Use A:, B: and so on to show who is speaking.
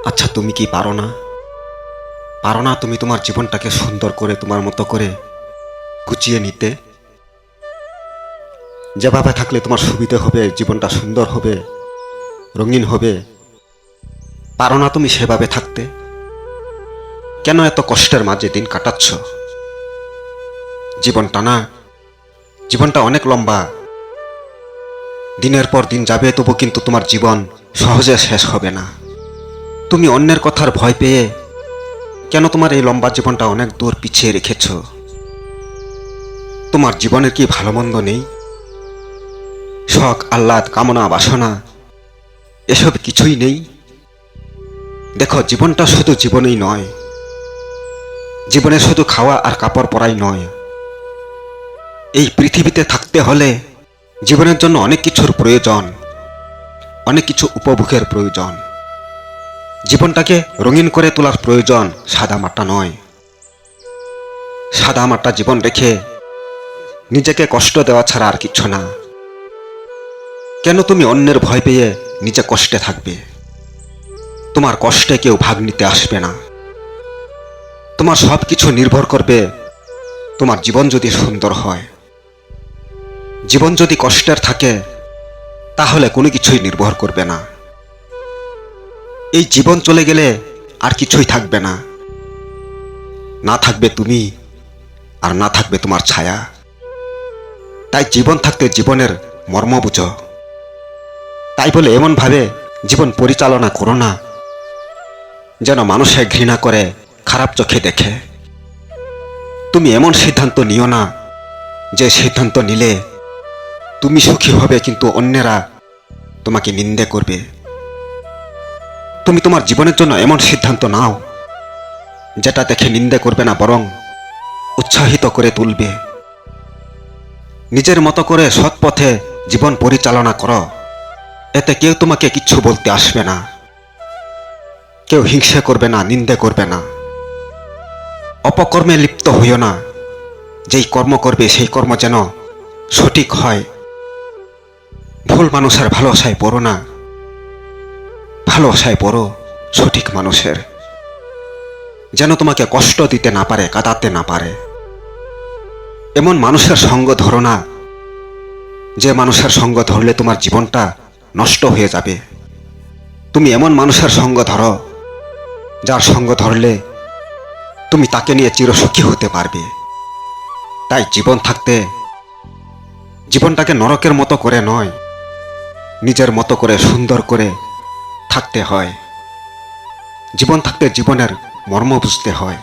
A: আচ্ছা, তুমি কি পারো না তুমি তোমার জীবনটাকে সুন্দর করে তোমার মতো করে গুছিয়ে নিতে? যেভাবে থাকলে তোমার সুবিধে হবে, জীবনটা সুন্দর হবে, রঙিন হবে, পারো না তুমি সেভাবে থাকতে? কেন এত কষ্টের মাঝে দিন কাটাচ্ছ? জীবনটা অনেক লম্বা। দিনের পর দিন যাবে, তবু কিন্তু তোমার জীবন সহজে শেষ হবে না। তুমি অন্যের কথার ভয় পেয়ে কেন তোমার এই লম্বা জীবনটা অনেক দূর পিছিয়ে রেখেছ? তোমার জীবনের কি ভালো মন্দ নেই? শখ, আহ্লাদ, কামনা, বাসনা এসব কিছুই নেই? দেখো, জীবনটা শুধু জীবনেই নয়, জীবনে শুধু খাওয়া আর কাপড় পরাই নয়। এই পৃথিবীতে থাকতে হলে জীবনের জন্য অনেক কিছুর প্রয়োজন, অনেক কিছু উপভোগের প্রয়োজন। জীবনটাকে রঙিন করে তোলার প্রয়োজন, সাদামাটা নয়। সাদামাটা জীবন রেখে নিজেকে কষ্ট দেওয়া ছাড়া আর কিছু না। কেন তুমি অন্যের ভয় পেয়ে নিজে কষ্টে থাকবে? তোমার কষ্টে কেউ ভাগ নিতে আসবে না। তোমার সব কিছু নির্ভর করবে তোমার জীবন যদি সুন্দর হয়। জীবন যদি কষ্টের থাকে, তাহলে কোনো কিছুই নির্ভর করবে না। এই জীবন চলে গেলে আর কিছুই থাকবে না। না থাকবে তুমি, আর না থাকবে তোমার ছায়া। তাই জীবন থাকতে জীবনের মর্ম বুঝো। তাই বলে এমনভাবে জীবন পরিচালনা করো না যেন মানুষে ঘৃণা করে, খারাপ চোখে দেখে। তুমি এমন সিদ্ধান্ত নিও না যে সিদ্ধান্ত নিলে তুমি সুখী হবে কিন্তু অন্যেরা তোমাকে নিন্দে করবে। তুমি তোমার জীবনের জন্য এমন সিদ্ধান্ত নাও যেটা দেখে নিন্দে করবে না, বরং উৎসাহিত করে তুলবে। নিজের মতো করে সৎ পথে জীবন পরিচালনা করো। এতে কেউ তোমাকে কিচ্ছু বলতে আসবে না, কেউ হিংসা করবে না, নিন্দে করবে না। অপকর্মে লিপ্ত হইও না। যেই কর্ম করবে সেই কর্ম যেন সঠিক হয়। ভুল মানুষের ভালোবাসায় পড়ো না, ভালোবাসায় পড়ো সঠিক মানুষের, যেন তোমাকে কষ্ট দিতে না পারে, কাঁদাতে না পারে। এমন মানুষের সঙ্গ ধরো না যে মানুষের সঙ্গ ধরলে তোমার জীবনটা নষ্ট হয়ে যাবে। তুমি এমন মানুষের সঙ্গ ধরো যার সঙ্গ ধরলে তুমি তাকে নিয়ে চিরসুখী হতে পারবে। তাই জীবন থাকতে জীবনটাকে নরকের মতো করে নয়, নিজের মতো করে সুন্দর করে থাকতে হয়। জীবন থাকতে জীবনের মর্ম বুঝতে হয়।